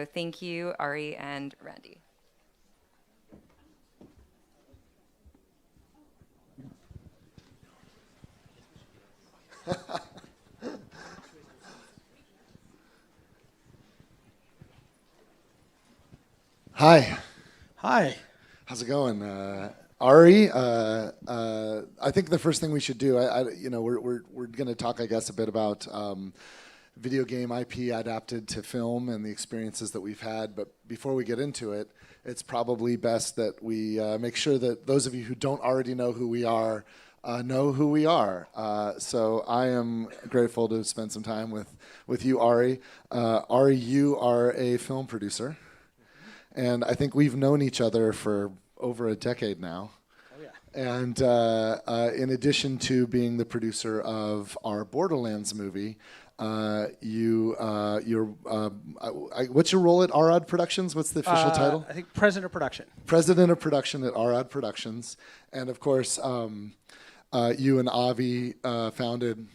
Thank you, Ari and Randy. Hi, Hi. how's it going, Ari? I think the first thing we should do, we're going to talk, I guess, a bit about video game IP adapted to film and the experiences that we've had. But before we get into it, it's probably best that we make sure that those of you who don't already know who we are know who we are. So I am grateful to spend some time with you, Ari. Ari, you are a film producer. And I think we've known each other for over a decade now. Oh, yeah. And in addition to being the producer of our Borderlands movie, what's your role at Arad Productions? What's the official title? I think President of Production. President of Production at Arad Productions. And of course, you and Avi founded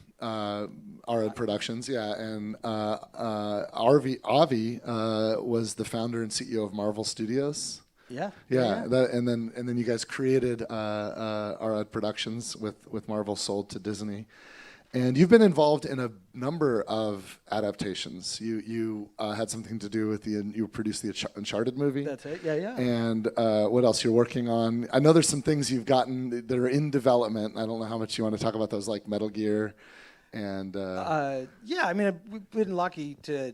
Arad Productions, yeah, and Avi was the founder and CEO of Marvel Studios. Yeah. Yeah, and then you guys created Arad Productions with Marvel sold to Disney, and you've been involved in a number of adaptations. You had something to do with you produced the Uncharted movie. That's it. Yeah. And what else you're working on? I know there's some things you've gotten that are in development. I don't know how much you want to talk about those, like Metal Gear. And yeah, I mean, we've been lucky to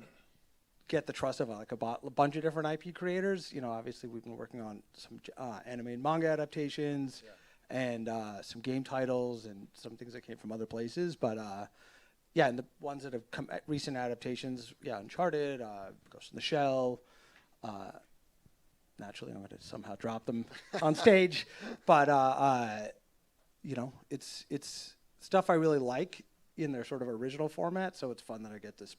get the trust of like a bunch of different IP creators. You know, obviously we've been working on some anime and manga adaptations, and some game titles and some things that came from other places. But yeah, and the ones that have come recent adaptations, yeah, Uncharted, Ghost in the Shell. Naturally, I'm going to somehow drop them on stage, but you know, it's stuff I really like in their sort of original format, so it's fun that I get this.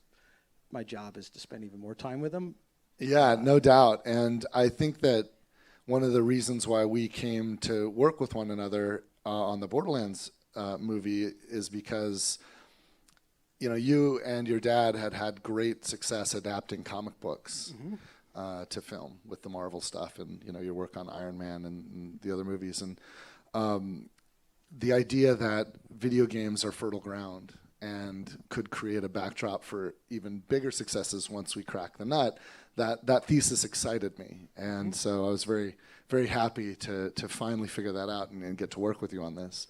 My job is to spend even more time with them. yeah, no doubt. And I think that one of the reasons why we came to work with one another on the Borderlands movie is because, you know, you and your dad had great success adapting comic books to film with the Marvel stuff, and you know, your work on Iron Man and the other movies, and the idea that video games are fertile ground and could create a backdrop for even bigger successes once we crack the nut, that thesis excited me. And so I was very, very happy to finally figure that out and get to work with you on this.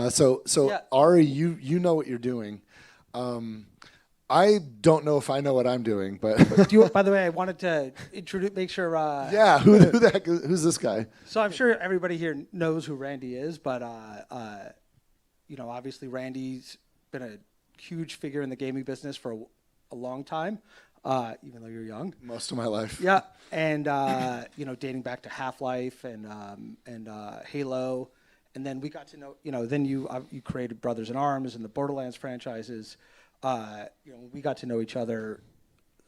So Yeah. Ari, you know what you're doing. I don't know if I know what I'm doing, but By the way, I wanted to make sure. yeah, who the heck who's this guy? So I'm sure everybody here knows who Randy is, but you know, obviously Randy's been a huge figure in the gaming business for a long time, even though you're young. Most of my life. Yeah, and you know, dating back to Half-Life and Halo, and then we got to know. You know, then you created Brothers in Arms and the Borderlands franchises. You know, we got to know each other,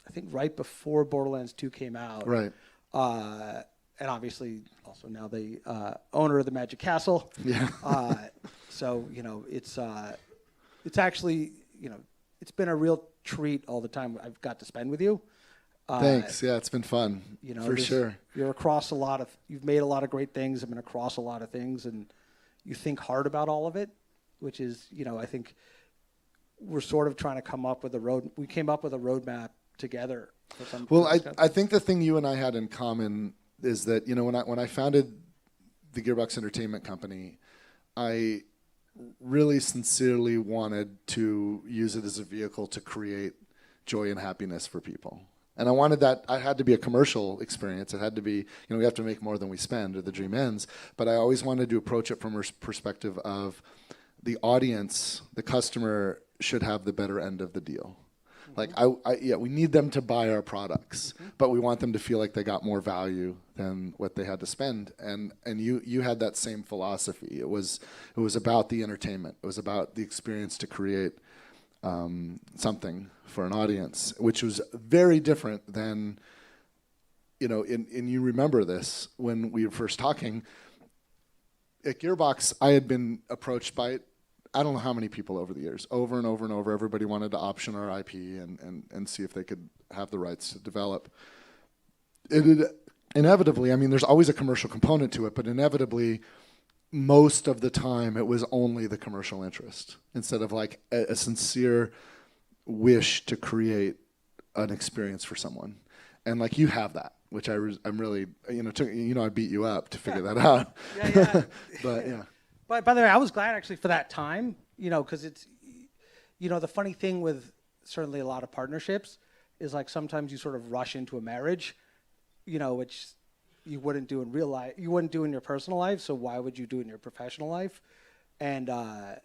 I think, right before Borderlands 2 came out. Right. And obviously, also now the owner of the Magic Castle. Yeah. So you know, it's actually, you know, it's been a real treat all the time I've got to spend with you. Thanks. Yeah, it's been fun. You know, for sure. You're across you've made a lot of great things. I've been across a lot of things, and you think hard about all of it, which is, you know, I think we're sort of trying to come up with we came up with a roadmap together. Well, I think the thing you and I had in common is that, you know, when I founded the Gearbox Entertainment Company, I really sincerely wanted to use it as a vehicle to create joy and happiness for people. And I wanted that, it had to be a commercial experience. It had to be, you know, we have to make more than we spend or the dream ends. But I always wanted to approach it from a perspective of the audience, the customer should have the better end of the deal. Like, yeah, we need them to buy our products, but we want them to feel like they got more value than what they had to spend. And you had that same philosophy. It was about the entertainment. It was about the experience to create something for an audience, which was very different than, you know, and you remember this when we were first talking. At Gearbox, I had been approached by I don't know how many people over the years, over and over and over. Everybody wanted to option our IP and see if they could have the rights to develop. inevitably, I mean, there's always a commercial component to it, but inevitably, most of the time, it was only the commercial interest instead of like a sincere wish to create an experience for someone. And like you have that, which I'm really, I beat you up to figure that out. Yeah. But yeah. But by the way, I was glad actually for that time, because it's, the funny thing with certainly a lot of partnerships is like sometimes you sort of rush into a marriage, which you wouldn't do in real life, you wouldn't do in your personal life, so why would you do it in your professional life? And, I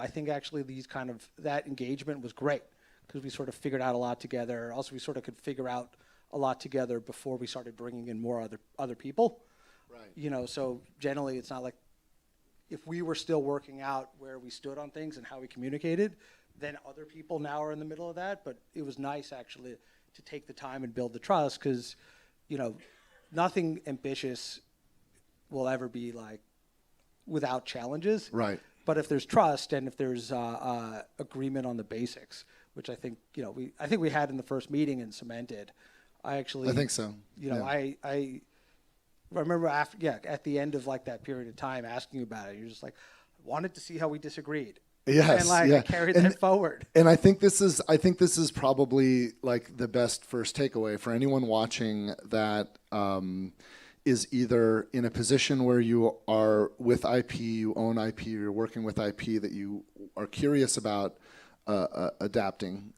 think actually that engagement was great because we sort of figured out a lot together. Also, we sort of could figure out a lot together before we started bringing in more other people. Right. So generally it's not like if we were still working out where we stood on things and how we communicated, then other people now are in the middle of that. But it was nice actually to take the time and build the trust because, nothing ambitious will ever be like without challenges. Right. But if there's trust and if there's agreement on the basics, which I think we had in the first meeting and cemented. I think so. I remember at the end of like that period of time asking you about it. You're just like, I wanted to see how we disagreed. Yes, and I carried that forward. And I think this is probably like the best first takeaway for anyone watching that is either in a position where you are with IP, you own IP, or you're working with IP that you are curious about adapting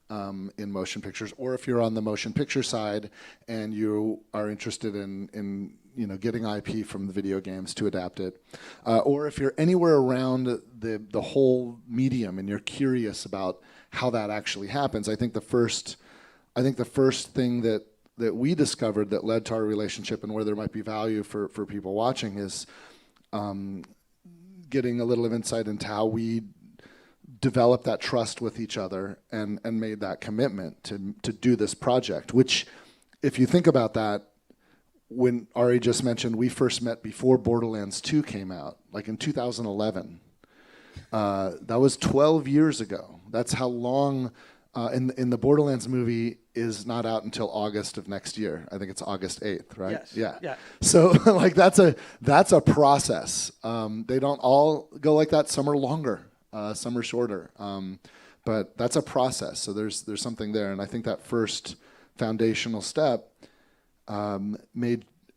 in motion pictures, or if you're on the motion picture side and you are interested in getting IP from the video games to adapt it, or if you're anywhere around the whole medium and you're curious about how that actually happens. I think the first thing that we discovered that led to our relationship and where there might be value for people watching is getting a little of insight into how we developed that trust with each other and made that commitment to do this project, which, if you think about that, when Ari just mentioned we first met before Borderlands 2 came out, like in 2011. That was 12 years ago. That's how long, in the Borderlands movie is not out until August of next year. I think it's August 8th, right? Yes. Yeah. So like that's a process. They don't all go like that. Some are longer, some are shorter. But that's a process. So there's something there. And I think that first foundational step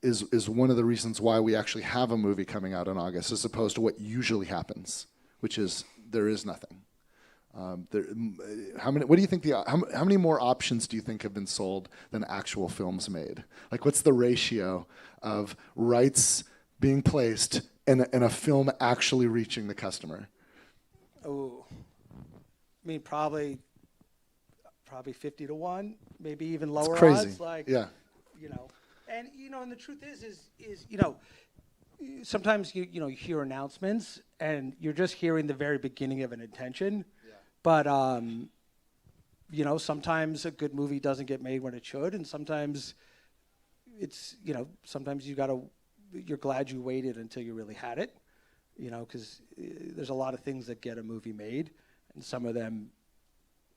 is one of the reasons why we actually have a movie coming out in August, as opposed to what usually happens, which is there is nothing. What do you think how many more options do you think have been sold than actual films made? Like, what's the ratio of rights being placed and a film actually reaching the customer? Oh, I mean, probably 50 to 1, maybe even lower it's crazy. Odds. Like, yeah. And and the truth is sometimes you hear announcements and you're just hearing the very beginning of an intention. Yeah. But sometimes a good movie doesn't get made when it should, and sometimes it's sometimes you're glad you waited until you really had it, because there's a lot of things that get a movie made, and some of them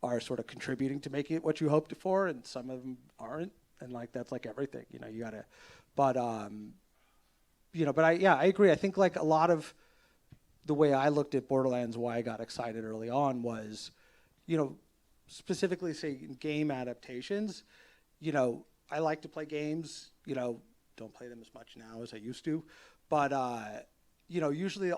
are sort of contributing to making it what you hoped for, and some of them aren't. And like that's like everything, you gotta, but I agree. I think like a lot of the way I looked at Borderlands, why I got excited early on was, specifically say in game adaptations, I like to play games. Don't play them as much now as I used to, but usually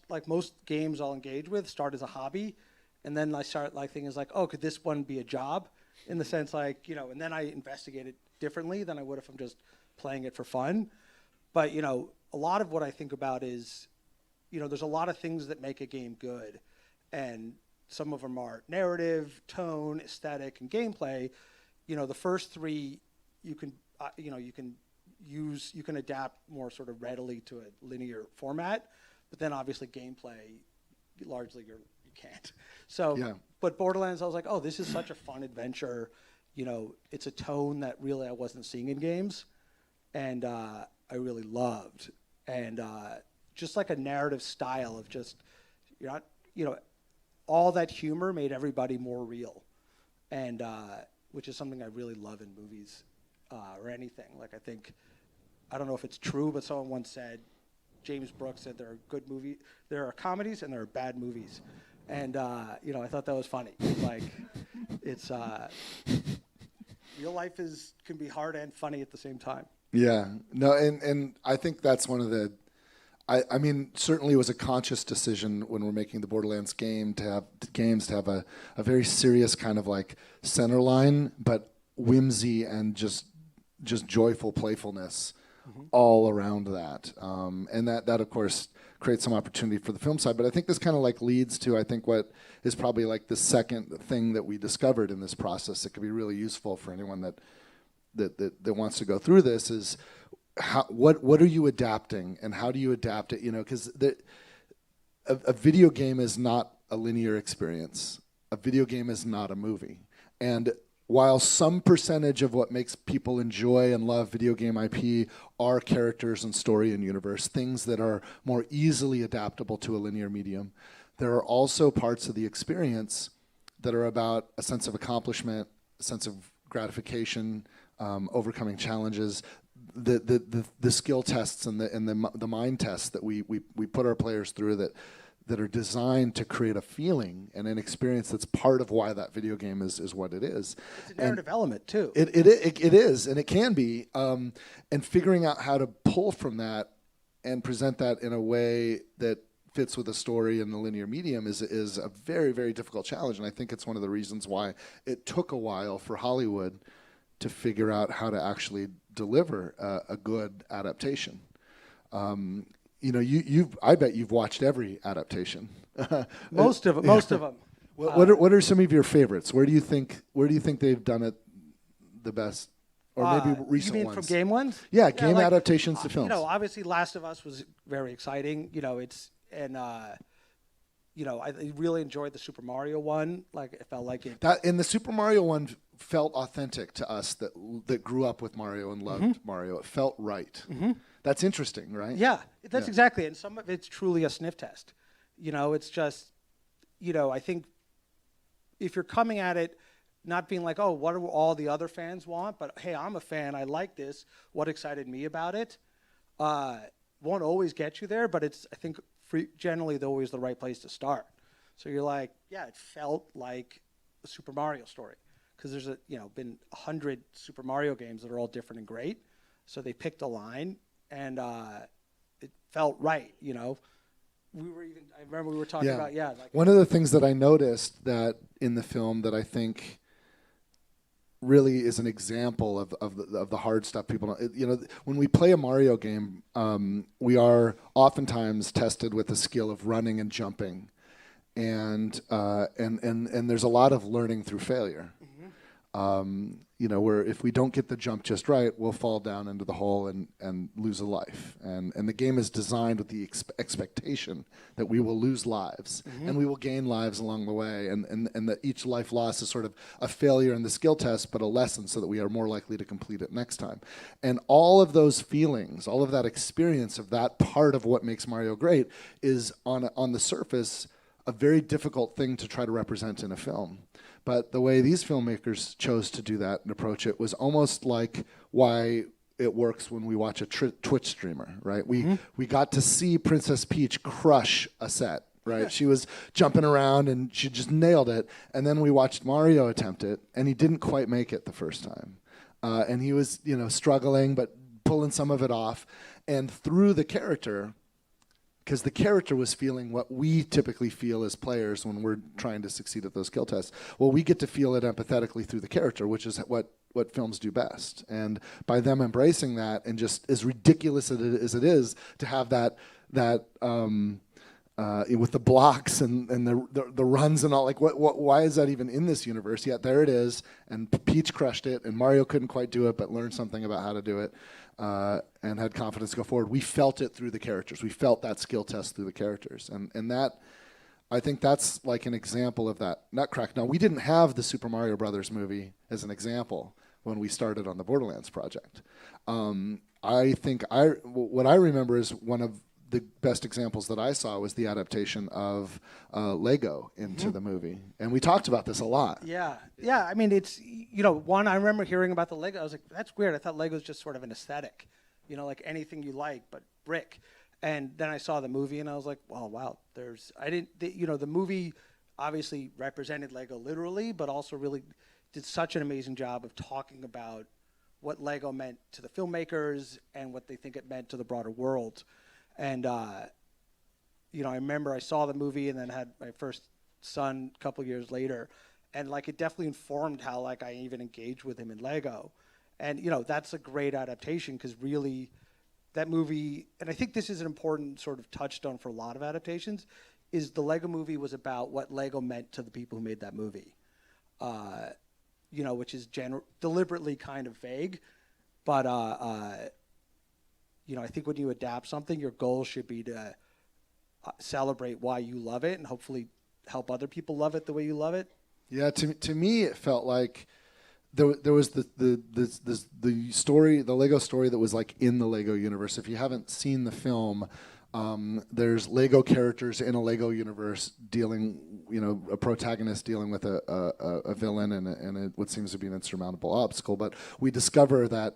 like most games I'll engage with start as a hobby, and then I start like thinking like, oh, could this one be a job? In the sense like, and then I investigate it differently than I would if I'm just playing it for fun. But, a lot of what I think about is, there's a lot of things that make a game good. And some of them are narrative, tone, aesthetic, and gameplay. The first three you can adapt more sort of readily to a linear format. But then obviously gameplay, largely you can't. So, yeah. But Borderlands, I was like, oh, this is such a fun adventure. It's a tone that really I wasn't seeing in games, and I really loved. And just like a narrative style of just, you're not, all that humor made everybody more real, and which is something I really love in movies. or anything. Like I don't know if it's true, but someone once said, James Brooks said there are comedies and there are bad movies. And, I thought that was funny. Like, it's, real life can be hard and funny at the same time. Yeah. No, and I think that's one of the, I mean, certainly it was a conscious decision when we're making the Borderlands games to have a very serious kind of like center line, but whimsy and just joyful playfulness all around that. And that of course creates some opportunity for the film side. But I think this kind of like leads to, I think, what is probably like the second thing that we discovered in this process that could be really useful for anyone that wants to go through this is what are you adapting and how do you adapt it? Because a video game is not a linear experience. A video game is not a movie. And while some percentage of what makes people enjoy and love video game IP are characters and story and universe, things that are more easily adaptable to a linear medium, there are also parts of the experience that are about a sense of accomplishment, a sense of gratification, overcoming challenges, the skill tests and the mind tests that we put our players through that are designed to create a feeling and an experience that's part of why that video game is what it is. It's a narrative element too. It is, and it can be. And figuring out how to pull from that and present that in a way that fits with a story in the linear medium is a very, very difficult challenge. And I think it's one of the reasons why it took a while for Hollywood to figure out how to actually deliver a good adaptation. I bet you've watched every adaptation. Most of them. What are some of your favorites? Where do you think they've done it the best, or maybe recent you mean ones? From game ones? Yeah, game adaptations to films. Obviously, Last of Us was very exciting. I really enjoyed the Super Mario one. Like, it felt like it. And the Super Mario one felt authentic to us that grew up with Mario and loved Mario. It felt right. That's interesting, right? Yeah, that's exactly. And some of it's truly a sniff test. It's just, I think if you're coming at it not being like, oh, what do all the other fans want? But, hey, I'm a fan. I like this. What excited me about it? Won't always get you there, but it's, I think, generally always the right place to start. So you're like, yeah, it felt like a Super Mario story. Because there's been 100 Super Mario games that are all different and great. So they picked a line, and it felt right, I remember we were talking about, one of the things that I noticed that in the film that I think really is an example of the hard stuff people don't, when we play a Mario game, we are oftentimes tested with the skill of running and jumping, and there's a lot of learning through failure. Where if we don't get the jump just right, we'll fall down into the hole and lose a life. And the game is designed with the expectation that we will lose lives and we will gain lives along the way. And that each life lost is sort of a failure in the skill test, but a lesson so that we are more likely to complete it next time. And all of those feelings, all of that experience of that part of what makes Mario great is on the surface a very difficult thing to try to represent in a film. But the way these filmmakers chose to do that and approach it was almost like why it works when we watch a Twitch streamer, right? We got to see Princess Peach crush a set, right? She was jumping around and she just nailed it. And then we watched Mario attempt it, and he didn't quite make it the first time. And he was, struggling, but pulling some of it off. And through the character, because the character was feeling what we typically feel as players when we're trying to succeed at those skill tests. Well, we get to feel it empathetically through the character, which is what films do best. And by them embracing that, and just as ridiculous as it is to have that with the blocks and the runs and all, like why is that even in this universe? Yet there it is, and Peach crushed it, and Mario couldn't quite do it, but learned something about how to do it. And had confidence to go forward. We felt it through the characters. We felt that skill test through the characters. And that, I think that's like an example of that nutcrack. Now, we didn't have the Super Mario Brothers movie as an example when we started on the Borderlands project. I think what I remember is one of the best examples that I saw was the adaptation of Lego into the movie, and we talked about this a lot. Yeah. I mean, it's, one, I remember hearing about the Lego. I was like, that's weird. I thought Lego's just sort of an aesthetic, like anything you like, but brick. And then I saw the movie, and I was like, well, wow. The movie obviously represented Lego literally, but also really did such an amazing job of talking about what Lego meant to the filmmakers and what they think it meant to the broader world. And, I remember I saw the movie and then had my first son a couple years later. And, it definitely informed how, I even engaged with him in Lego. And, that's a great adaptation because really that movie, and I think this is an important sort of touchstone for a lot of adaptations, is the Lego movie was about what Lego meant to the people who made that movie. Which is deliberately kind of vague. But, I think when you adapt something, your goal should be to celebrate why you love it and hopefully help other people love it the way you love it. Yeah, to me, it felt like there was the story, the Lego story that was in the Lego universe. If you haven't seen the film, there's Lego characters in a Lego universe dealing, a protagonist dealing with a villain and what seems to be an insurmountable obstacle. But we discover that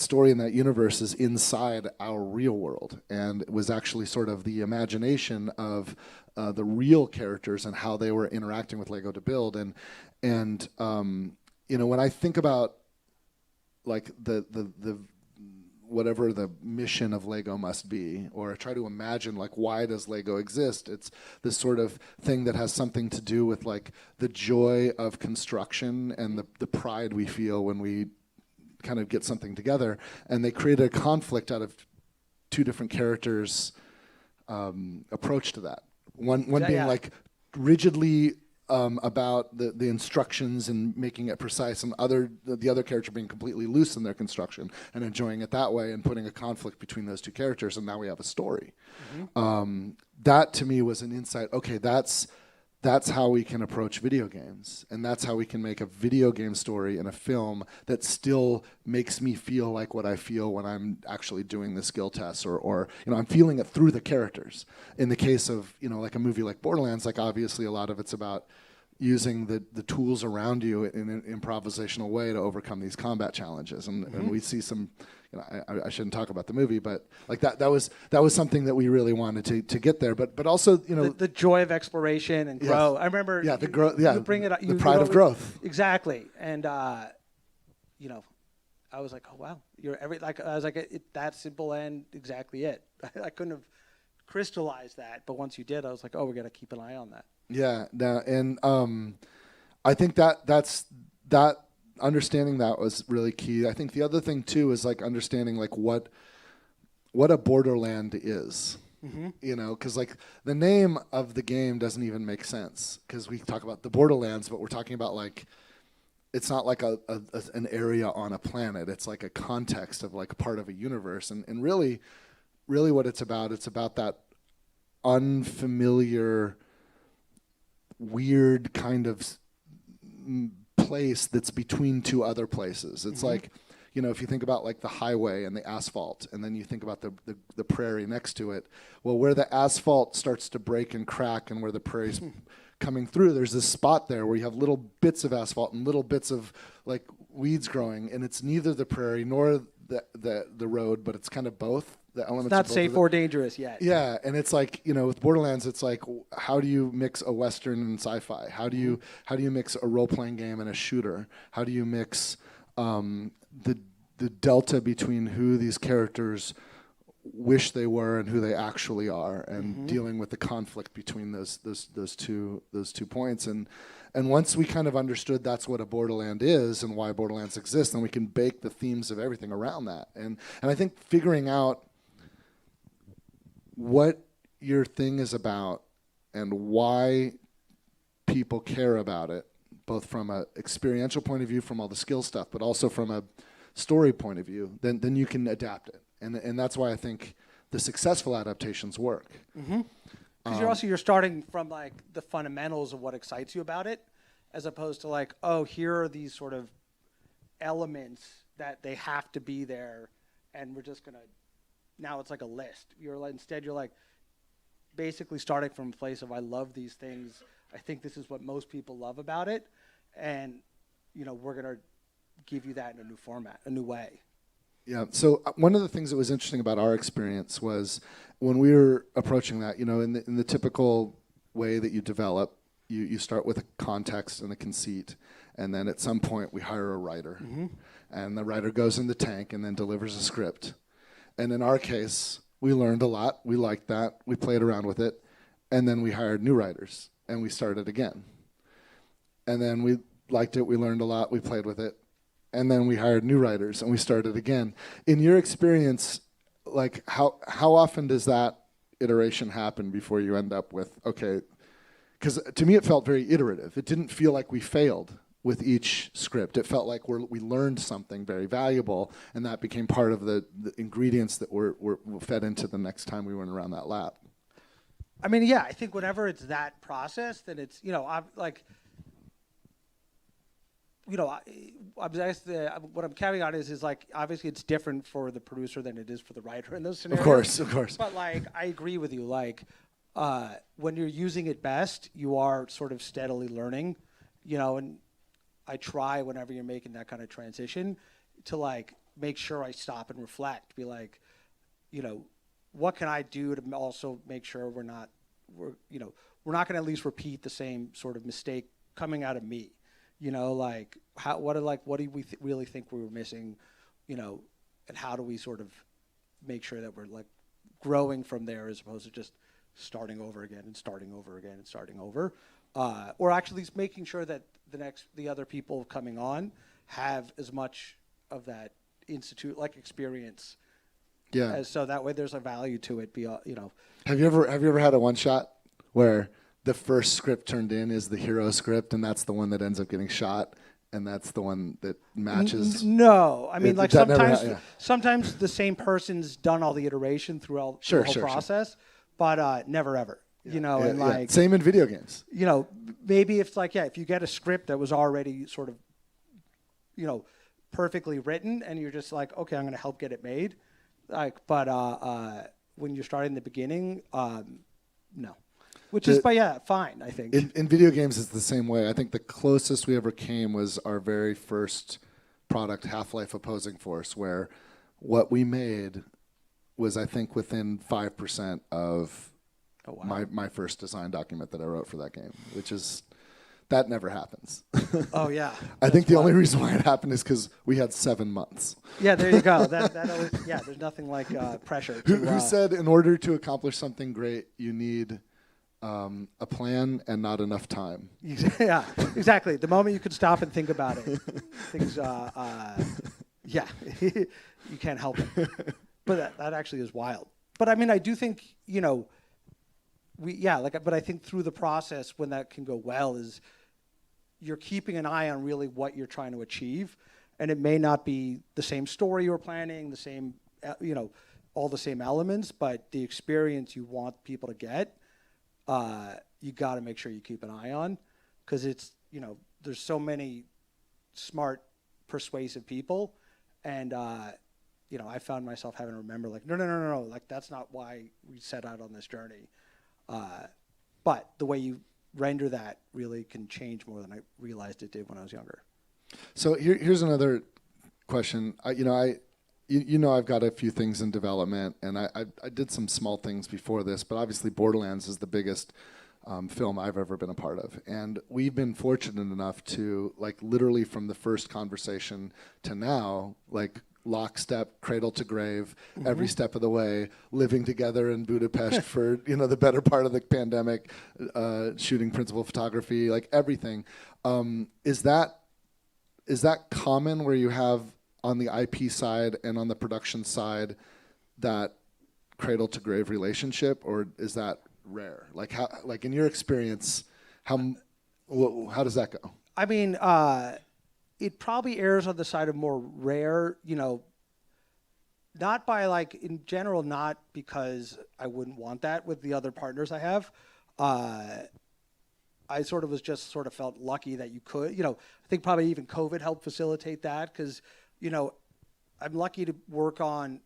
story in that universe is inside our real world, and it was actually sort of the imagination of the real characters and how they were interacting with Lego to build. And when I think about the whatever the mission of Lego must be, or I try to imagine why does Lego exist, it's this sort of thing that has something to do with the joy of construction and the pride we feel when we kind of get something together. And they created a conflict out of two different characters' approach to that. One being rigidly about the instructions and making it precise, and the other character being completely loose in their construction and enjoying it that way, and putting a conflict between those two characters, and now we have a story. That to me was an insight. Okay, that's how we can approach video games, and that's how we can make a video game story in a film that still makes me feel like what I feel when I'm actually doing the skill tests, or I'm feeling it through the characters. In the case of a movie like Borderlands, obviously a lot of it's about using the tools around you in an improvisational way to overcome these combat challenges, and we see some. I shouldn't talk about the movie, but that was something that we really wanted to get there. But also the joy of exploration and grow. Yes. I remember the growth. Yeah, you bring it up. The pride of growth. Exactly, and I was like, oh wow, I was like, that simple and exactly it. I couldn't have crystallized that, but once you did, I was like, oh, we got to keep an eye on that. Yeah, and I think that's understanding that was really key. I think the other thing too is understanding what a borderland is. Because the name of the game doesn't even make sense, because we talk about the Borderlands, but we're talking about it's not an area on a planet. It's a context of part of a universe, and really what it's about that unfamiliar, weird kind of place that's between two other places. It's if you think about the highway and the asphalt, and then you think about the prairie next to it, well, where the asphalt starts to break and crack and where the prairie's coming through, there's this spot there where you have little bits of asphalt and little bits of weeds growing, and it's neither the prairie nor the road, but it's kind of both. The elements it's not safe or dangerous yet. Yeah, and it's with Borderlands, it's how do you mix a Western and sci-fi? How do you mix a role-playing game and a shooter? How do you mix the delta between who these characters wish they were and who they actually are, and dealing with the conflict between those two points. And once we kind of understood that's what a Borderland is and why Borderlands exists, then we can bake the themes of everything around that. And I think figuring out what your thing is about and why people care about it, both from an experiential point of view, from all the skill stuff, but also from a story point of view, then you can adapt it. And that's why I think the successful adaptations work. Because you're starting from the fundamentals of what excites you about it, as opposed to oh, here are these sort of elements that they have to be there, and we're just gonna now it's like a list. Instead you're like basically starting from a place of I love these things. I think this is what most people love about it, and we're gonna give you that in a new format, a new way. Yeah. So one of the things that was interesting about our experience was when we were approaching that, in the typical way that you develop, you start with a context and a conceit, and then at some point we hire a writer, and the writer goes in the tank and then delivers a script. And in our case, we learned a lot. We liked that. We played around with it, and then we hired new writers and we started again. And then we liked it. We learned a lot. We played with it. And then we hired new writers and we started again. In your experience, like how often does that iteration happen before you end up with, okay, because to me it felt very iterative. It didn't feel like we failed with each script. It felt like we learned something very valuable, and that became part of the ingredients that were fed into the next time we went around that lab. I mean, yeah, I think whenever it's that process, then it's, what I'm counting on is like, obviously it's different for the producer than it is for the writer in those scenarios. Of course. But like, I agree with you. Like, when you're using it best, you are sort of steadily learning, and I try whenever you're making that kind of transition to like make sure I stop and reflect, be like, what can I do to also make sure we're not going to at least repeat the same sort of mistake coming out of me. Like what do we really think we were missing, and how do we sort of make sure that we're like growing from there as opposed to just starting over again and starting over again and starting over, or actually making sure that the other people coming on have as much of that institute like experience. Yeah. So that way there's a value to it. Have you ever had a one shot where the first script turned in is the hero script, and that's the one that ends up getting shot, and that's the one that matches? No, I mean, sometimes the same person's done all the iteration throughout the whole process, but never ever. Same in video games. Maybe it's like, if you get a script that was already sort of, perfectly written, and you're just like, okay, I'm going to help get it made. But when you're starting in the beginning, no. Which is, fine, I think. In video games, it's the same way. I think the closest we ever came was our very first product, Half-Life Opposing Force, where what we made was, I think, within 5% of my first design document that I wrote for that game, which is, that never happens. Oh, yeah. I think the only reason why it happened is because we had 7 months. Yeah, there you go. That always, there's nothing like pressure. Who said in order to accomplish something great, you need a plan and not enough time? Yeah, exactly. The moment you can stop and think about it, things, you can't help it. But that actually is wild. But I mean, I do think, but I think through the process, when that can go well, is you're keeping an eye on really what you're trying to achieve. And it may not be the same story you're planning, the same, all the same elements, but the experience you want people to get, you got to make sure you keep an eye on, because it's, there's so many smart, persuasive people, and I found myself having to remember, like, no, like that's not why we set out on this journey. But the way you render that really can change more than I realized it did when I was younger. So here's another question. I've got a few things in development, and I did some small things before this, but obviously Borderlands is the biggest film I've ever been a part of. And we've been fortunate enough to, like, literally from the first conversation to now, like, lockstep, cradle to grave, every step of the way, living together in Budapest for the better part of the pandemic, shooting principal photography, like everything. Is that common where you have on the IP side and on the production side that cradle to grave relationship, or is that rare? Like how, like in your experience, how does that go? I mean, it probably errs on the side of more rare, not by like, in general, not because I wouldn't want that with the other partners I have. I sort of felt lucky that you could, I think probably even COVID helped facilitate that, because, I'm lucky to work on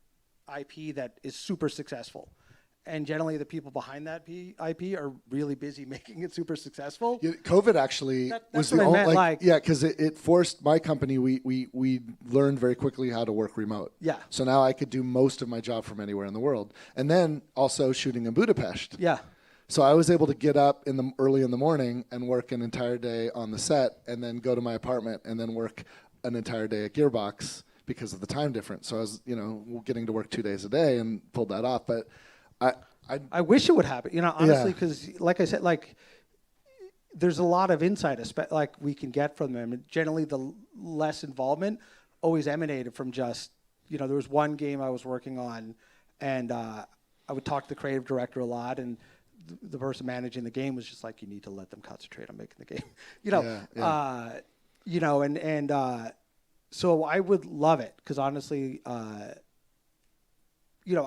IP that is super successful. And generally, the people behind that IP are really busy making it super successful. Yeah, COVID actually That's was what the I only, meant, like- yeah, because it forced my company. We learned very quickly how to work remote. Yeah. So now I could do most of my job from anywhere in the world, and then also shooting in Budapest. Yeah. So I was able to get up early in the morning and work an entire day on the set, and then go to my apartment and then work an entire day at Gearbox because of the time difference. So I was, getting to work 2 days a day and pulled that off. But I wish it would happen, honestly, because like I said, like there's a lot of insight like we can get from them. And generally, the less involvement always emanated from just, there was one game I was working on, and I would talk to the creative director a lot, and the person managing the game was just like, you need to let them concentrate on making the game, so I would love it because honestly, I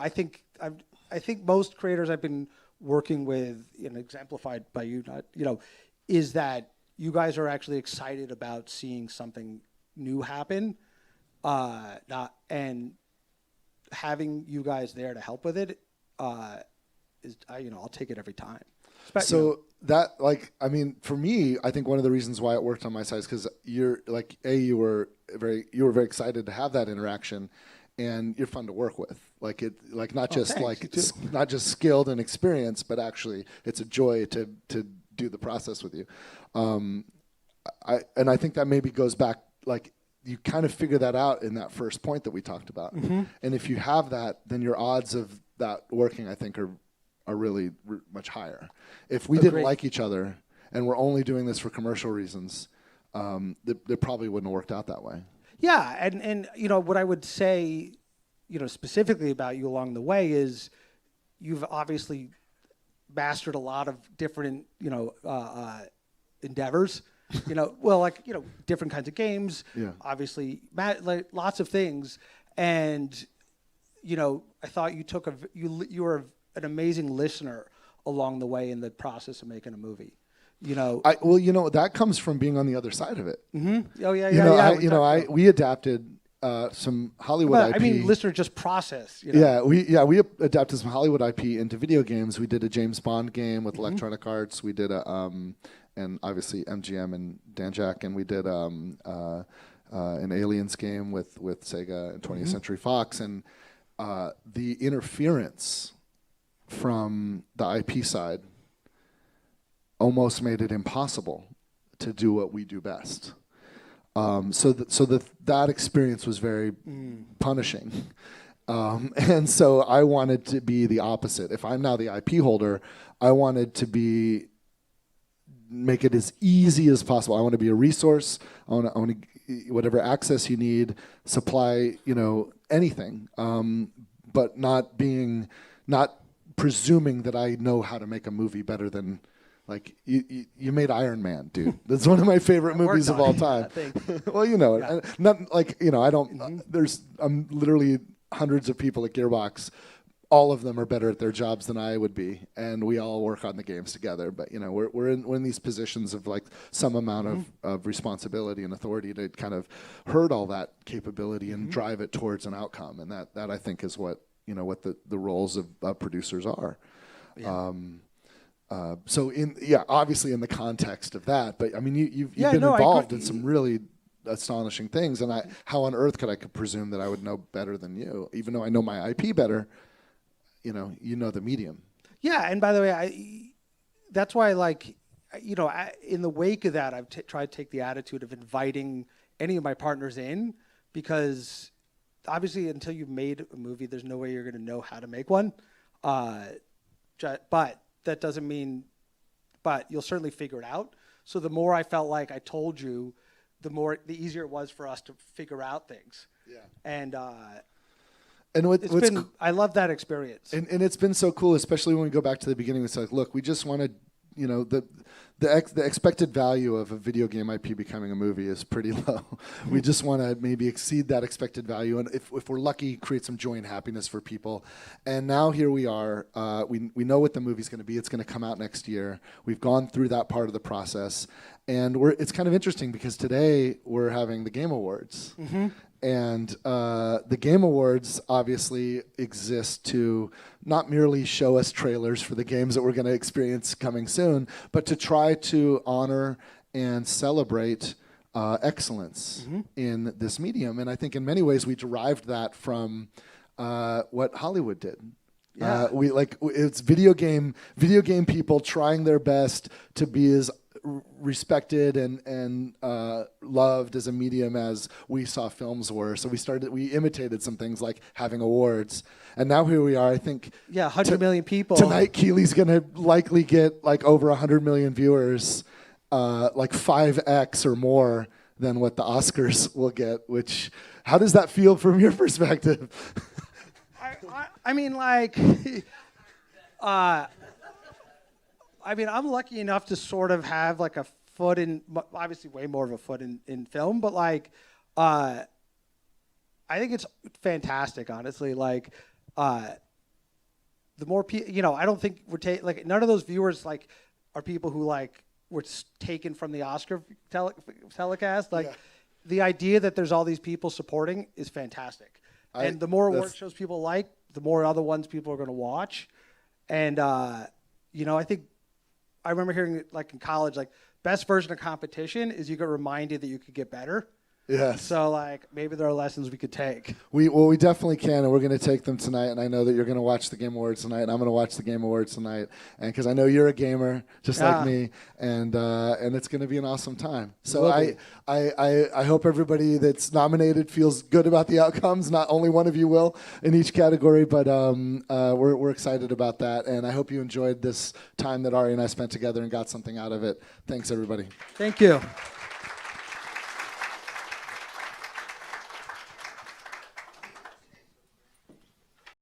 think most creators I've been working with, exemplified by you, is that you guys are actually excited about seeing something new happen, and having you guys there to help with it is, I'll take it every time. So that, for me, I think one of the reasons why it worked on my side is because you were very excited to have that interaction, and you're fun to work with. Not just skilled and experienced, but actually it's a joy to do the process with you. I think that maybe goes back, you kind of figure that out in that first point that we talked about. Mm-hmm. And if you have that, then your odds of that working, I think, are really much higher. If we didn't like each other and we're only doing this for commercial reasons, they probably wouldn't have worked out that way. Yeah, and what I would say, specifically about you along the way is you've obviously mastered a lot of different, endeavors. Different kinds of games. Yeah. Obviously, lots of things, and I thought you were an amazing listener along the way in the process of making a movie. That comes from being on the other side of it. Mm-hmm. Oh yeah. We adapted some Hollywood IP. I mean, listener just process. Yeah, we adapted some Hollywood IP into video games. We did a James Bond game with Electronic Arts. We did and obviously MGM and Danjak, and we did an Aliens game with Sega and 20th Century Fox, and the interference from the IP side almost made it impossible to do what we do best. That experience was very punishing. And so I wanted to be the opposite. If I'm now the IP holder, I wanted to make it as easy as possible. I want to be a resource. I want to whatever access you need, supply, anything, but not presuming that I know how to make a movie better than, you made Iron Man, dude. That's one of my favorite movies of all time. Well, I don't. I'm literally hundreds of people at Gearbox. All of them are better at their jobs than I would be, and we all work on the games together. But we're in these positions of some amount of responsibility and authority to kind of herd all that capability and drive it towards an outcome, and that I think is what the roles of producers are. Yeah. Obviously in the context of that, but I mean, you've been involved in some really astonishing things, and how on earth could I presume that I would know better than you, even though I know my IP better? You know the medium. Yeah, and by the way, that's why, in the wake of that, I've tried to take the attitude of inviting any of my partners in, because obviously until you've made a movie, there's no way you're going to know how to make one. But that doesn't mean, but you'll certainly figure it out. So the more I felt like I told you, the easier it was for us to figure out things. Yeah. And And I love that experience. And it's been so cool, especially when we go back to the beginning. It's look, we just want to, the expected value of a video game IP becoming a movie is pretty low. We just want to maybe exceed that expected value, and if we're lucky, create some joy and happiness for people. And now here we are. We know what the movie's going to be. It's going to come out next year. We've gone through that part of the process, and it's kind of interesting because today we're having the Game Awards. And the Game Awards obviously exist to not merely show us trailers for the games that we're going to experience coming soon, but to try to honor and celebrate excellence in this medium. And I think in many ways we derived that from what Hollywood did. Yeah. It's video game people trying their best to be as respected and loved as a medium as we saw films were. So we imitated some things like having awards. And now here we are, I think. Yeah, 100 million people. Tonight, Keely's going to likely get like over 100 million viewers, like 5x or more than what the Oscars will get, how does that feel from your perspective? I mean, like, I'm lucky enough to sort of have like a foot in, obviously way more of a foot in film, but like, I think it's fantastic, honestly. Like, the more people, I don't think like none of those viewers like are people who like were taken from the Oscar telecast. Like, the idea that there's all these people supporting is fantastic. And the more award shows people like, the more other ones people are going to watch. And, I think I remember hearing it like in college, like best version of competition is you get reminded that you could get better. Yes. So like maybe there are lessons we could take. We definitely can, and we're going to take them tonight. And I know that you're going to watch the Game Awards tonight, and I'm going to watch the Game Awards tonight, and because I know you're a gamer just like me, and it's going to be an awesome time. So I hope everybody that's nominated feels good about the outcomes. Not only one of you will in each category, but we're excited about that, and I hope you enjoyed this time that Ari and I spent together and got something out of it. Thanks, everybody. Thank you.